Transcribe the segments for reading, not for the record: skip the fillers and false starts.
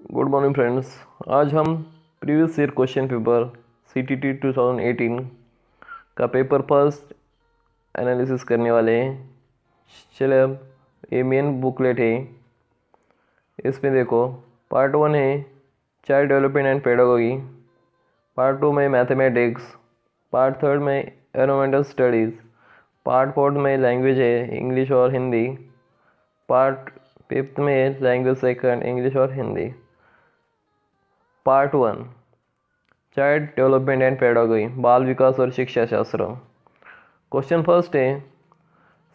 Good morning friends. आज हम previous year question paper CTT 2018 का पेपर फर्स्ट एनालिसिस करने वाले हैं। चले अब ये मेन बुकलेट है, इसमें देखो पार्ट 1 है child development and pedagogy, part 2 में मैथमेटिक्स, पार्ट 3 में एनवायरमेंटल स्टडीज़, पार्ट 4 में लैंग्वेज है इंग्लिश और हिंदी, पार्ट 5 में लैंग्वेज सेकंड इंग्लिश और Hindi. Part 1 child development and pedagogy, बाल विकास और शिक्षा शास्त्र। क्वेश्चन फर्स्ट है,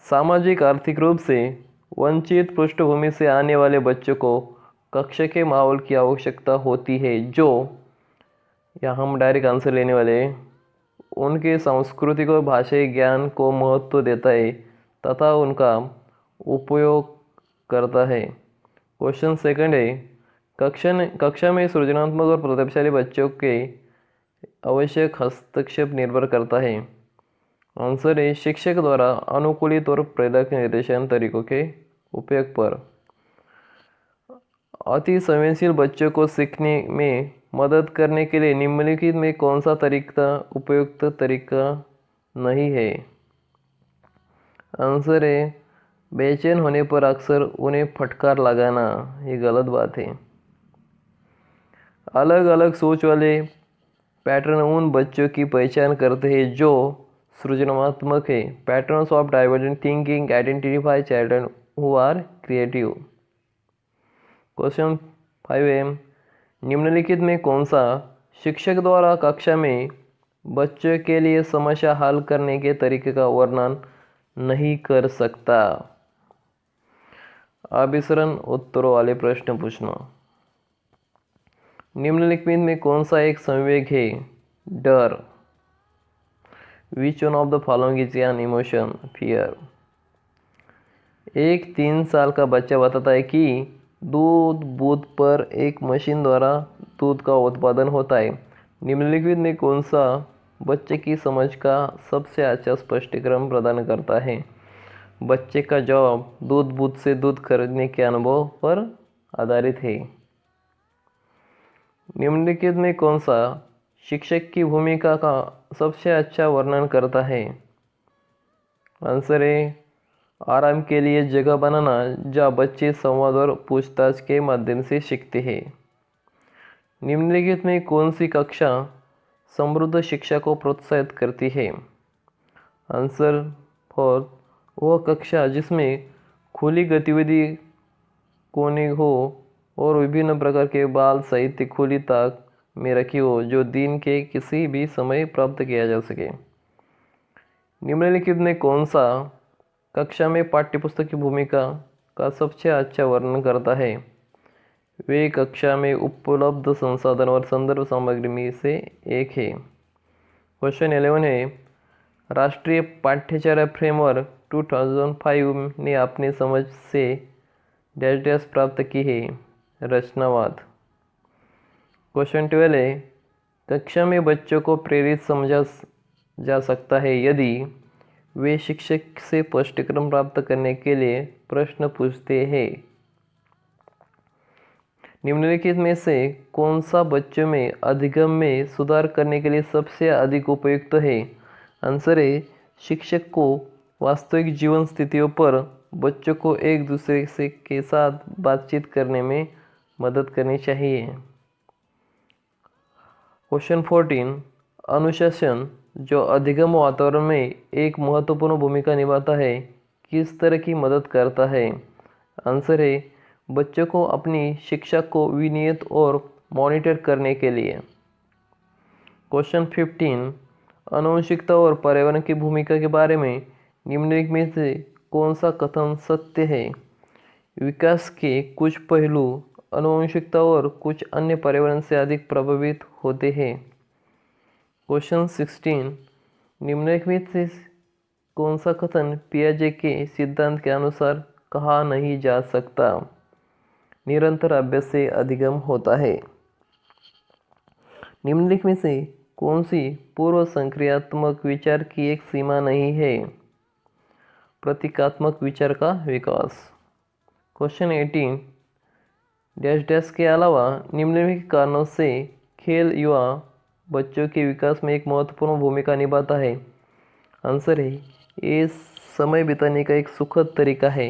सामाजिक आर्थिक रूप से वंचित पृष्ठभूमि से आने वाले बच्चों को कक्षा के माहौल की आवश्यकता होती है जो, यहाँ हम डायरेक्ट आंसर लेने वाले हैं, उनके सांस्कृतिक और भाषाई ज्ञान को महत्व देता है तथा उनका उपयोग करता है। क्वेश्चन सेकंड है, कक्षा में सृजनात्मक और प्रतिभाशाली बच्चों के आवश्यक हस्तक्षेप निर्भर करता है। आंसर है शिक्षक द्वारा अनुकूलित और प्रेरक निर्देशन तरीकों के उपयोग पर। अति संवेदनशील बच्चों को सीखने में मदद करने के लिए निम्नलिखित में कौन सा तरीका उपयुक्त तरीका नहीं है। आंसर है बेचैन होने पर अक्सर उन्हें फटकार लगाना, ये गलत बात है। अलग अलग सोच वाले पैटर्न उन बच्चों की पहचान करते हैं जो सृजनात्मक है। Patterns of divergent thinking identify children who are creative. Question 5 है, निम्नलिखित में कौन सा शिक्षक द्वारा कक्षा में बच्चों के लिए समस्या हल करने के तरीके का वर्णन नहीं कर सकता। अभिसरण उत्तरों वाले प्रश्न पूछना। निम्नलिखित में कौन सा एक संवेग है? डर। विच one of the following is an emotion? Fear. एक 3 साल का बच्चा बताता है कि दूध बूथ पर एक मशीन द्वारा दूध का उत्पादन होता है। निम्नलिखित में कौन सा बच्चे की समझ का सबसे अच्छा स्पष्टीकरण प्रदान करता है? बच्चे का जवाब दूध बूथ से दूध खरीदने के अनुभव पर आधारित है। निम्नलिखित में कौन सा शिक्षक की भूमिका का सबसे अच्छा वर्णन करता है? आंसर है आराम के लिए जगह बनाना, जहाँ बच्चे संवाद और पूछताछ के माध्यम से सीखते हैं। निम्नलिखित में कौन सी कक्षा समृद्ध शिक्षा को प्रोत्साहित करती है? आंसर 4 वह कक्षा जिसमें खुली गतिविधि कोने हो और विभिन्न प्रकार के बाल साहित्य खुली ताक में रखी हो जो दिन के किसी भी समय प्राप्त किया जा सके। निम्नलिखित में कौन सा कक्षा में पाठ्यपुस्तक की भूमिका का सबसे अच्छा वर्णन करता है? वे कक्षा में उपलब्ध संसाधन और संदर्भ सामग्री में से एक है। क्वेश्चन 11 है, राष्ट्रीय पाठ्यचर्या फ्रेमवर्क 2005 ने अपनी समझ से डैश डैश प्राप्त की है? रचनावाद। क्वेश्चन 12 है, कक्षा में बच्चों को प्रेरित समझा जा सकता है यदि वे शिक्षक से स्पष्टीकरण प्राप्त करने के लिए प्रश्न पूछते हैं। निम्नलिखित में से कौन सा बच्चों में अधिगम में सुधार करने के लिए सबसे अधिक उपयुक्त है? आंसर है शिक्षक को वास्तविक जीवन स्थितियों पर बच्चों को एक दूसरे से के साथ बातचीत करने में मदद करनी चाहिए। क्वेश्चन 14 अनुशासन जो अधिगम वातावरण में एक महत्वपूर्ण भूमिका निभाता है किस तरह की मदद करता है? आंसर है बच्चों को अपनी शिक्षा को विनियमित और मॉनिटर करने के लिए। क्वेश्चन 15 आनुवंशिकता और पर्यावरण की भूमिका के बारे में निम्नलिखित में से कौन सा कथन सत्य है? विकास के कुछ पहलू आनुवंशिकता और कुछ अन्य पर्यावरण से अधिक प्रभावित होते हैं। क्वेश्चन 16 निम्नलिखित में से कौन सा कथन पियाजे के सिद्धांत के अनुसार कहा नहीं जा सकता? निरंतर अभ्यास से अधिगम होता है। निम्नलिखित में से कौन सी पूर्व संक्रियात्मक विचार की एक सीमा नहीं है? प्रतीकात्मक विचार का विकास। क्वेश्चन 18 डैश डैश के अलावा निम्नलिखित कारणों से खेल युवा बच्चों के विकास में एक महत्वपूर्ण भूमिका निभाता है। आंसर है ये समय बिताने का एक सुखद तरीका है।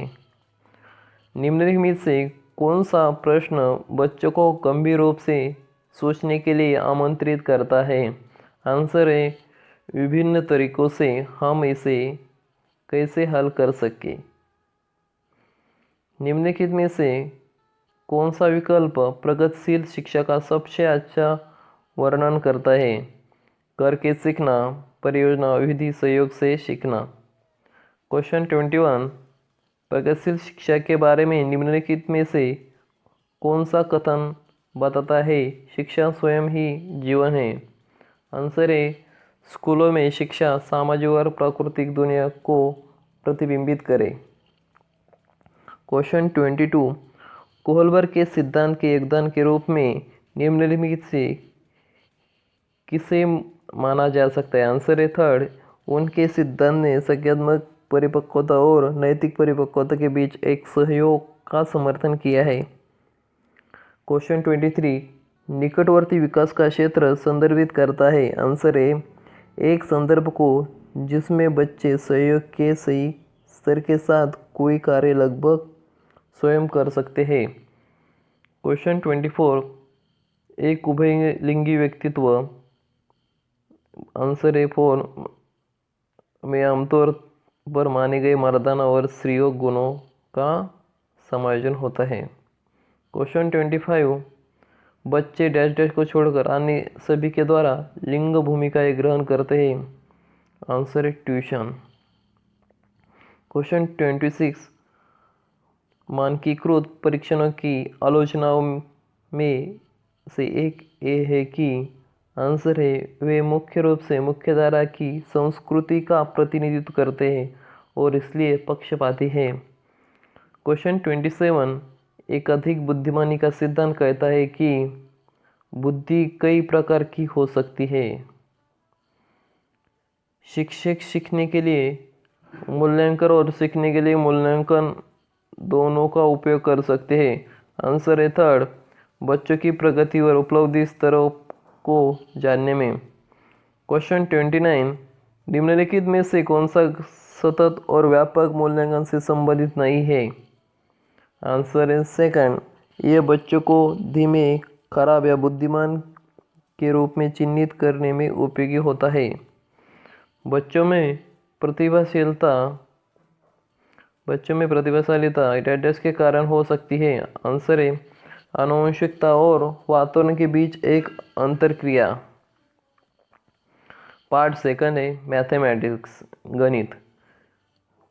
निम्नलिखित में से कौन सा प्रश्न बच्चों को गंभीर रूप से सोचने के लिए आमंत्रित करता है? आंसर है विभिन्न तरीकों से हम इसे कैसे हल कर सकें। निम्नलिखित में से कौन सा विकल्प प्रगतिशील शिक्षा का सबसे अच्छा वर्णन करता है? करके सीखना, परियोजना, विधि, सहयोग से सीखना। क्वेश्चन 21 प्रगतिशील शिक्षा के बारे में निम्नलिखित में से कौन सा कथन बताता है शिक्षा स्वयं ही जीवन है? आंसर है स्कूलों में शिक्षा सामाजिक और प्राकृतिक दुनिया को प्रतिबिंबित करे। क्वेश्चन 22 कोहलबर्ग के सिद्धांत के योगदान के रूप में निम्नलिखित से किसे माना जा सकता है? आंसर है थर्ड, उनके सिद्धांत ने संज्ञानात्मक परिपक्वता और नैतिक परिपक्वता के बीच एक सहयोग का समर्थन किया है। क्वेश्चन 23 निकटवर्ती विकास का क्षेत्र संदर्भित करता है। आंसर है एक संदर्भ को जिसमें बच्चे सहयोग के सही स्तर के साथ कोई कार्य लगभग स्वयं कर सकते हैं। क्वेश्चन 24 एक उभयलिंगी व्यक्तित्व। आंसर है 4 में आमतौर पर माने गए मर्दाना और स्त्रीय गुणों का समायोजन होता है। क्वेश्चन 25 बच्चे डैश डैश को छोड़कर अन्य सभी के द्वारा लिंग भूमिकाएं ग्रहण करते हैं। आंसर है ट्यूशन। क्वेश्चन 26 मानकीकृत परीक्षणों की आलोचनाओं में से एक ये है कि आंसर है वे मुख्य रूप से मुख्यधारा की संस्कृति का प्रतिनिधित्व करते हैं और इसलिए पक्षपाती हैं। क्वेश्चन 27 एक अधिक बुद्धिमानी का सिद्धांत कहता है कि बुद्धि कई प्रकार की हो सकती है। शिक्षक सीखने के लिए मूल्यांकन और सीखने के लिए मूल्यांकन दोनों का उपयोग कर सकते हैं। आंसर है थर्ड, बच्चों की प्रगति और उपलब्धि स्तरों को जानने में। क्वेश्चन 29 निम्नलिखित में से कौन सा सतत और व्यापक मूल्यांकन से संबंधित नहीं है? आंसर है सेकंड, यह बच्चों को धीमे, खराब या बुद्धिमान के रूप में चिन्हित करने में उपयोगी होता है। बच्चों में प्रतिभाशालीता एटेंडेंस के कारण हो सकती है। आंसर है आनुवंशिकता और वातावरण के बीच एक अंतरक्रिया। पार्ट सेकंड है मैथमेटिक्स, गणित।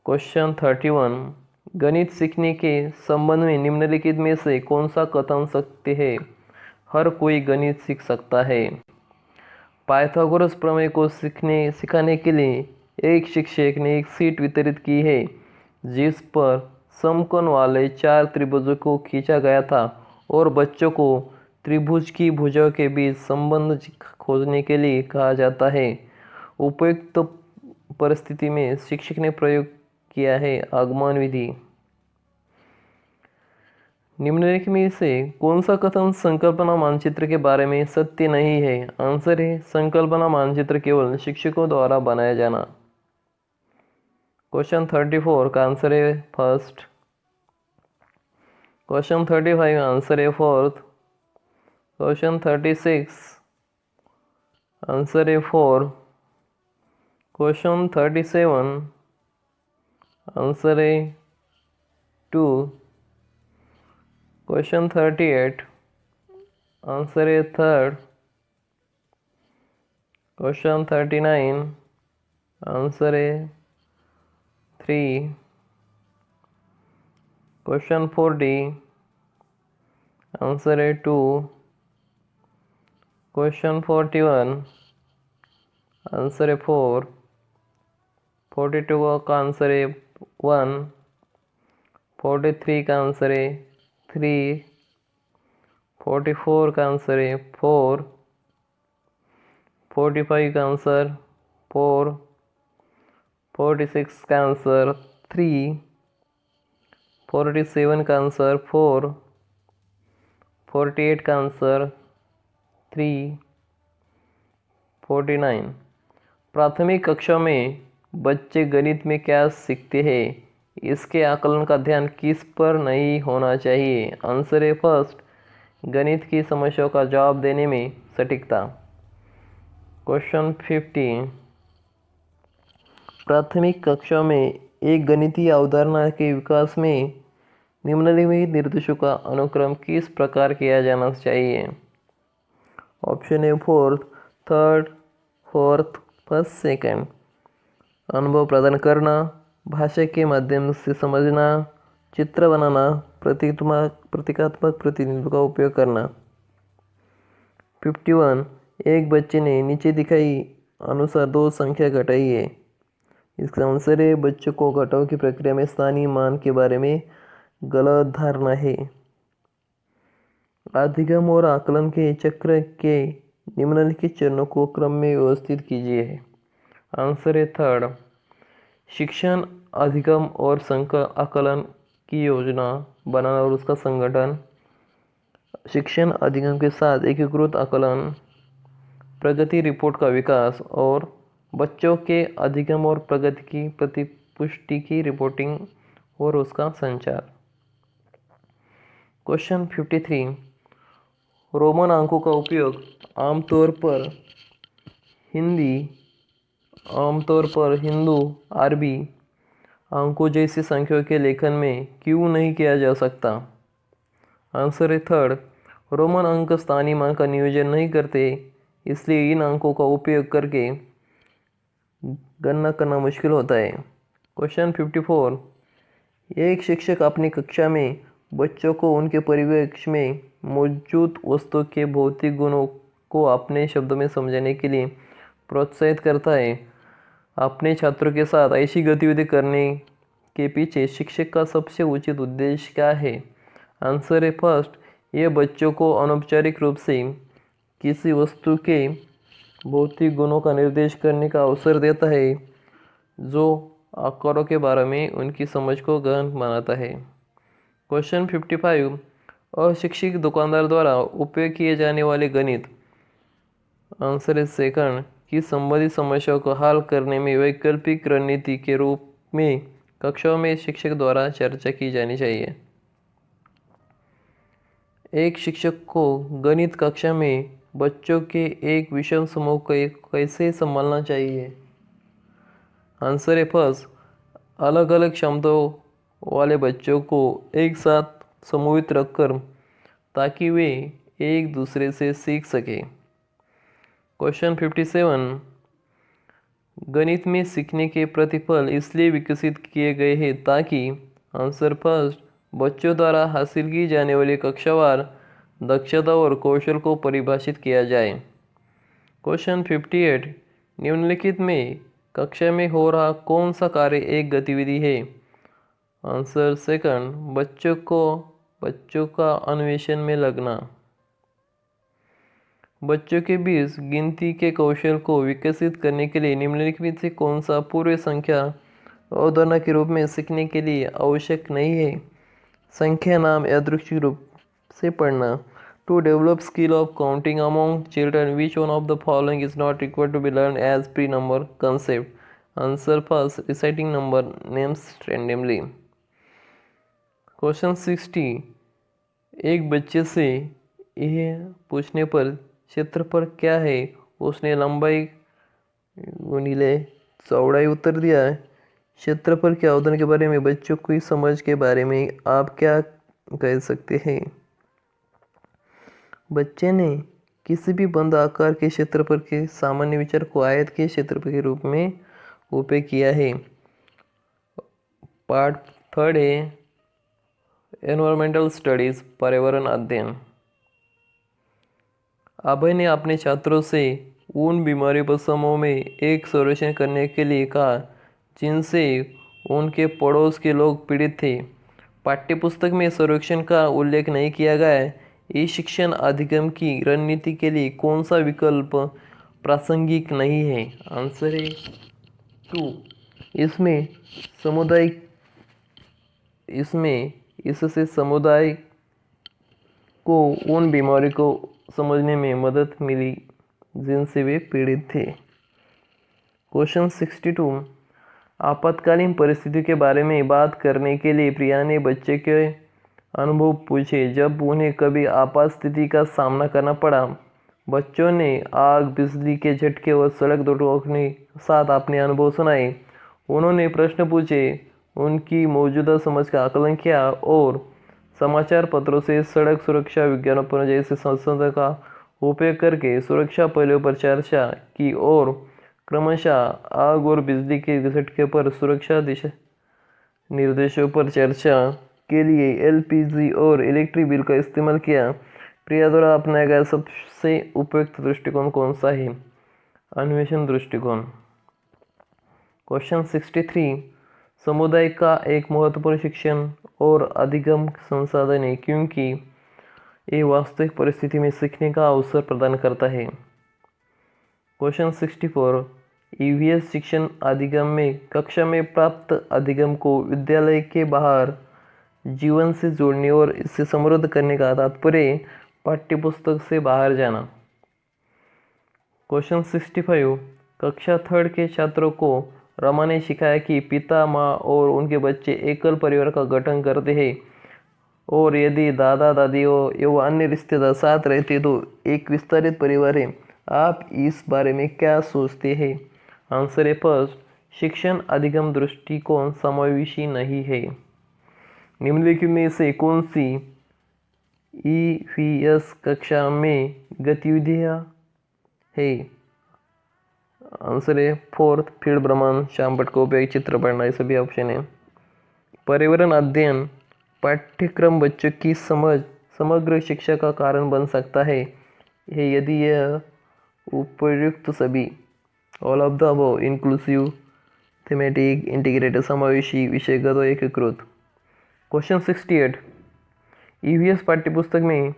क्वेश्चन 31 गणित सीखने के संबंध में निम्नलिखित में से कौन सा कथन सत्य है? हर कोई गणित सीख सकता है। पाइथागोरस प्रमेय को सिखाने के लिए एक शिक्षक ने एक शीट वितरित की है जिस पर समकोण वाले 4 त्रिभुजों को खींचा गया था और बच्चों को त्रिभुज की भुजाओं के बीच संबंध खोजने के लिए कहा जाता है। उपयुक्त परिस्थिति में शिक्षक ने प्रयोग किया है आगमन विधि। निम्नलिखित में से कौन सा कथन संकल्पना मानचित्र के बारे में सत्य नहीं है? आंसर है संकल्पना मानचित्र केवल शिक्षकों द्वारा बनाया जाना। क्वेश्चन 34 का आंसर है फर्स्ट। क्वेश्चन 35 आंसर है फोर्थ। क्वेश्चन 36 आंसर है 4। क्वेश्चन 37 आंसर है 2। क्वेश्चन 38 आंसर है थर्ड। क्वेश्चन 39 आंसर है 3। क्वेश्चन 40 आंसर है 2। क्वेश्चन 41 आंसर है 4। 42 का आंसर है 1। 43 का आंसर है 3। 44 का आंसर है 4। 45 का आंसर 4। 46 का आंसर 3। 47 का आंसर 4। 48 का आंसर 349। प्राथमिक कक्षा में बच्चे गणित में क्या सीखते हैं, इसके आकलन का ध्यान किस पर नहीं होना चाहिए? आंसर है फर्स्ट, गणित की समस्याओं का जवाब देने में सटीकता। क्वेश्चन 50, प्राथमिक कक्षा में एक गणितीय अवधारणा के विकास में निम्नलिखित निर्देशों का अनुक्रम किस प्रकार किया जाना चाहिए? Option A fourth, third, fourth, first, second. अनुभव प्रदान करना, भाषा के माध्यम से समझना, चित्र बनाना, प्रतीकात्मक प्रतिनिधित्व का उपयोग करना। 51, एक बच्चे ने नीचे दिखाई अनुसार दो संख्या घटाई है। इसका आंसर है बच्चों को घटाव की प्रक्रिया में स्थानीय मान के बारे में गलत धारणा है। अधिगम और आकलन के चक्र के निम्नलिखित चरणों को क्रम में व्यवस्थित कीजिए। आंसर है थर्ड, शिक्षण, अधिगम और आकलन की योजना बनाना और उसका संगठन, शिक्षण अधिगम के साथ एकीकृत आकलन, प्रगति रिपोर्ट का विकास और बच्चों के अधिगम और प्रगति की प्रतिपुष्टि की रिपोर्टिंग और उसका संचार। क्वेश्चन 53, रोमन अंकों का उपयोग आमतौर पर हिंदू अरबी अंकों जैसी संख्याओं के लेखन में क्यों नहीं किया जा सकता? आंसर है थर्ड, रोमन अंक स्थानीय मान का नियोजन नहीं करते, इसलिए इन अंकों का उपयोग करके गणना करना मुश्किल होता है। क्वेश्चन 54, एक शिक्षक अपनी कक्षा में बच्चों को उनके परिवेश में मौजूद वस्तु के भौतिक गुणों को अपने शब्दों में समझाने के लिए प्रोत्साहित करता है। अपने छात्रों के साथ ऐसी गतिविधि करने के पीछे शिक्षक का सबसे उचित उद्देश्य क्या है? आंसर है फर्स्ट, यह बच्चों को अनौपचारिक रूप से किसी वस्तु के भौतिक गुणों का निर्देश करने का अवसर देता है, जो आकारों के बारे में उनकी समझ को गहन बनाता है। क्वेश्चन 55, अशिक्षित दुकानदार द्वारा उपयोग किए जाने वाले गणित, आंसर है सेकंड, की संबंधित समस्याओं को हल करने में वैकल्पिक रणनीति के रूप में कक्षाओं में शिक्षक द्वारा चर्चा की जानी चाहिए। एक शिक्षक को गणित कक्षा में बच्चों के एक विषम समूह को कैसे संभालना चाहिए? आंसर है फर्स्ट, अलग अलग क्षमताओं वाले बच्चों को एक साथ समूहित रखकर, ताकि वे एक दूसरे से सीख सकें। क्वेश्चन 57, गणित में सीखने के प्रतिफल इसलिए विकसित किए गए हैं ताकि, आंसर फर्स्ट, बच्चों द्वारा हासिल की जाने वाली कक्षावार दक्षता और कौशल को परिभाषित किया जाए। क्वेश्चन 58, निम्नलिखित में कक्षा में हो रहा कौन सा कार्य एक गतिविधि है? आंसर सेकंड, बच्चों का अन्वेषण में लगना। बच्चों के बीच गिनती के कौशल को विकसित करने के लिए निम्नलिखित में से कौन सा पूर्व संख्या अवधारणा के रूप में सीखने के लिए आवश्यक नहीं है? संख्या नाम यादृच्छिक रूप से पढ़ना। To develop skill of counting among children, which one of the following is not required to be learn as pre number concept? Answer first, reciting number names randomly. Question 60, एक बच्चे से यह पूछने पर क्षेत्रफल क्या है, उसने लंबाई गुणिले चौड़ाई उत्तर दिया है। क्षेत्रफल के अवधारणा के बारे में बच्चों की समझ के बारे में आप क्या कह सकते हैं? बच्चे ने किसी भी बंद आकार के क्षेत्रफल के सामान्य विचार को आयत के क्षेत्रफल के रूप में उपयोग किया है। पार्ट थर्ड है एनवायरमेंटल स्टडीज, पर्यावरण अध्ययन। अभय ने अपने छात्रों से उन बीमारियों पर समूह में एक सर्वेक्षण करने के लिए कहा जिनसे उनके पड़ोस के लोग पीड़ित थे। पाठ्यपुस्तक में सर्वेक्षण का उल्लेख नहीं किया गया है। ई शिक्षण अधिगम की रणनीति के लिए कौन सा विकल्प प्रासंगिक नहीं है? आंसर है 2, इससे समुदाय को उन बीमारी को समझने में मदद मिली जिनसे वे पीड़ित थे। क्वेश्चन 62, आपातकालीन परिस्थिति के बारे में बात करने के लिए प्रिया ने बच्चे के अनुभव पूछे जब उन्हें कभी आपात स्थिति का सामना करना पड़ा। बच्चों ने आग, बिजली के झटके और सड़क दुर्घटना के साथ अपने अनुभव सुनाए। उन्होंने प्रश्न पूछे, उनकी मौजूदा समझ का आकलन किया और समाचार पत्रों से सड़क सुरक्षा विज्ञापनों जैसे संसाधनों का उपयोग करके सुरक्षा पहलुओं पर चर्चा की और क्रमशः आग और बिजली के झटके पर सुरक्षा दिशा निर्देशों पर चर्चा के लिए एलपीजी और इलेक्ट्रिक बिल का इस्तेमाल किया। प्रिया द्वारा अपनाया गया सबसे उपयुक्त दृष्टिकोण कौन सा है? अन्वेषण दृष्टिकोण। क्वेश्चन 63, समुदाय का एक महत्वपूर्ण शिक्षण और अधिगम संसाधन है क्योंकि ये वास्तविक परिस्थिति में सीखने का अवसर प्रदान करता है। क्वेश्चन 64, ईवीएस शिक्षण अधिगम में कक्षा में प्राप्त अधिगम को विद्यालय के बाहर जीवन से जोड़ने और इसे समृद्ध करने का तात्पर्य पाठ्यपुस्तक से बाहर जाना। क्वेश्चन 65, कक्षा 3 के छात्रों को रमा ने सिखाया कि पिता, माँ और उनके बच्चे एकल परिवार का गठन करते हैं और यदि दादा दादी एवं अन्य रिश्तेदार साथ रहते तो एक विस्तारित परिवार है। आप इस बारे में क्या सोचते हैं? आंसर है फर्स्ट, शिक्षण अधिगम दृष्टिकोण समावेशी नहीं है। निम्नलिखित में से कौन सी ईवीएस कक्षा में गतिविधियाँ है? आंसर है फोर्थ, फील्ड भ्रमण, शाम पट को उपयोग, चित्र पढ़ना, ये सभी ऑप्शन है। पर्यावरण अध्ययन पाठ्यक्रम बच्चों की समग्र शिक्षा का कारण बन सकता है यदि यह उपयुक्त सभी all of the above inclusive, thematic, integrated, समावेशी, विषयगत और एकीकृत। क्वेश्चन 68, ईवीएस पाठ्यपुस्तक में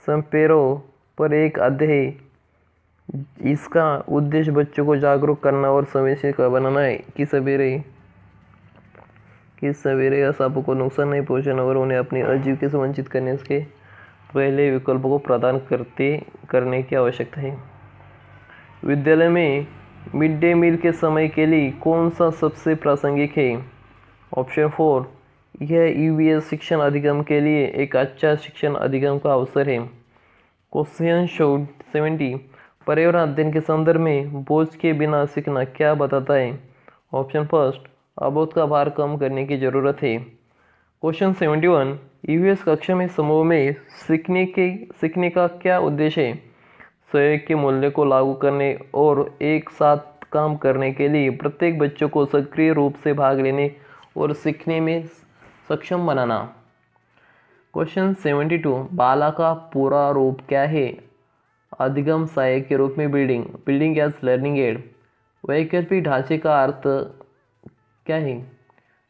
संपेरों पर एक अध्याय है। इसका उद्देश्य बच्चों को जागरूक करना और संवेदनशील बनाना है कि सवेरे या सांपों को नुकसान नहीं पहुंचाना और उन्हें अपनी आजीविका से वंचित करने के पहले विकल्पों को प्रदान करने की आवश्यकता है। विद्यालय में मिड डे मील के समय के लिए कौन सा सबसे प्रासंगिक है? ऑप्शन 4, यह ईवीएस शिक्षण अधिगम के लिए एक अच्छा शिक्षण अधिगम का अवसर है। क्वेश्चन 70, पर्यावरण अध्ययन के संदर्भ में बोझ के बिना सीखना क्या बताता है? ऑप्शन फर्स्ट, अबोध का भार कम करने की जरूरत है। क्वेश्चन 71, ईवीएस कक्षा में समूह में सीखने का क्या उद्देश्य है? सहयोग के मूल्य को लागू करने और एक साथ काम करने के लिए प्रत्येक बच्चों को सक्रिय रूप से भाग लेने और सीखने में सक्षम बनाना। क्वेश्चन 72, बाला का पूरा रूप क्या है? अधिगम सहायक के रूप में बिल्डिंग एज लर्निंग एड। वैकल्पिक ढांचे का अर्थ क्या है?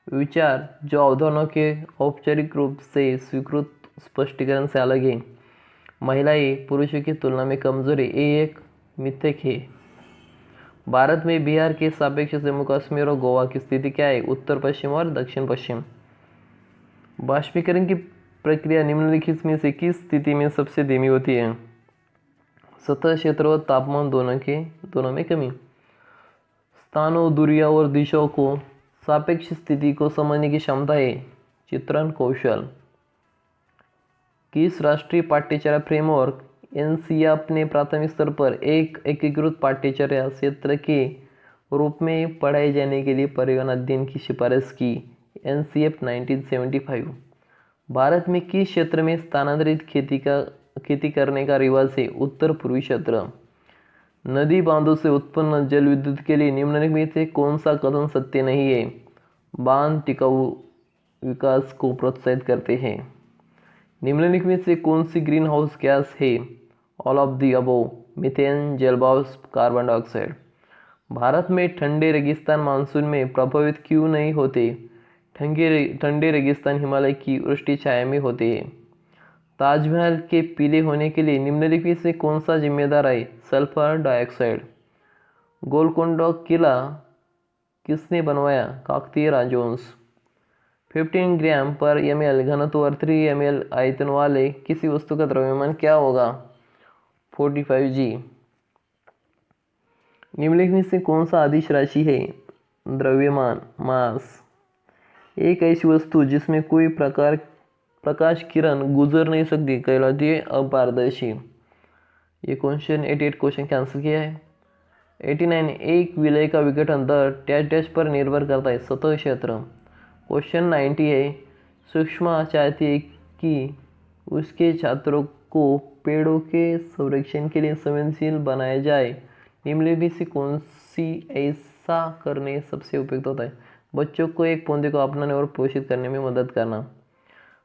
विचार जो अवधारणाओं के औपचारिक रूप से स्वीकृत स्पष्टीकरण से अलग है। महिलाएं पुरुषों की तुलना में कमजोर है, ये एक मिथक है। भारत में बिहार के सापेक्ष जम्मू कश्मीर और गोवा की स्थिति क्या है? उत्तर पश्चिम और दक्षिण पश्चिम। बाष्पीकरण की प्रक्रिया निम्नलिखित में से किस स्थिति में सबसे धीमी होती है? सतह क्षेत्र और तापमान दोनों में कमी। स्थानों, दूरियों और दिशाओं को सापेक्ष स्थिति को समझने की क्षमता है। चित्रण कौशल। किस राष्ट्रीय पाठ्यचर्या फ्रेमवर्क एनसीईआरटी ने प्राथमिक स्तर पर एक एकीकृत पाठ्यचर्या क्षेत्र के रूप में पढ़ाए जाने के लिए पर्यावरण अध्ययन की सिफारिश की? एनसीईआरटी 1975। भारत में किस क्षेत्र में स्थानांतरित खेती करने का रिवाज है? उत्तर पूर्वी क्षेत्र। नदी बांधों से उत्पन्न जल विद्युत के लिए निम्नलिखित में से कौन सा कथन सत्य नहीं है? बांध टिकाऊ विकास को प्रोत्साहित करते हैं। निम्नलिखित में से कौन सी ग्रीन हाउस गैस है? All of the above, methane, जलवाष्प, कार्बन डाइऑक्साइड। भारत में ठंडे रेगिस्तान मानसून में प्रभावित क्यों नहीं होते? ठंडे रेगिस्तान हिमालय की वृष्टि छाया में होते हैं। ताजमहल के पीले होने के लिए निम्नलिखित से कौन सा जिम्मेदार है? Sulphur dioxide. गोलकोंडा किला किसने बनवाया? काकतीय राजवंश। 15 ग्राम पर ml घनत्व और 3 ml आयतन वाले किसी वस्तु का द्रव्यमान क्या होगा? 45 g। निम्नलिखित में से कौन सा अदिश राशि है? द्रव्यमान, मास। एक ऐसी वस्तु जिसमें कोई प्रकाश किरण गुजर नहीं सकती कहलाती है अपारदर्शी। ये क्वेश्चन 88 क्वेश्चन कैंसिल किया है। 89 एक विलय का विघटन दर डैश डैश पर निर्भर करता है? सतह क्षेत्र। क्वेश्चन 90 है सुषमा चाहती है कि उसके छात्रों को पेड़ों के संरक्षण के लिए संवेदनशील बनाया जाए। निम्नलिखित में से कौन सी ऐसा करने सबसे उपयुक्त होता है? बच्चों को एक पौधे को अपनाने और पोषित करने में मदद करना।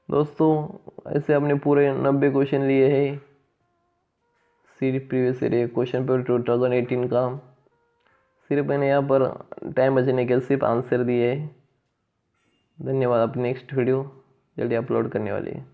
दोस्तों ऐसे हमने पूरे 90 क्वेश्चन लिए हैं प्रीवियस ईयर क्वेश्चन पेपर 2018 का। सिर्फ मैंने यहाँ पर टाइम बचने के सिर्फ आंसर दिए। धन्यवाद। अपनी नेक्स्ट वीडियो जल्दी अपलोड करने वाली है।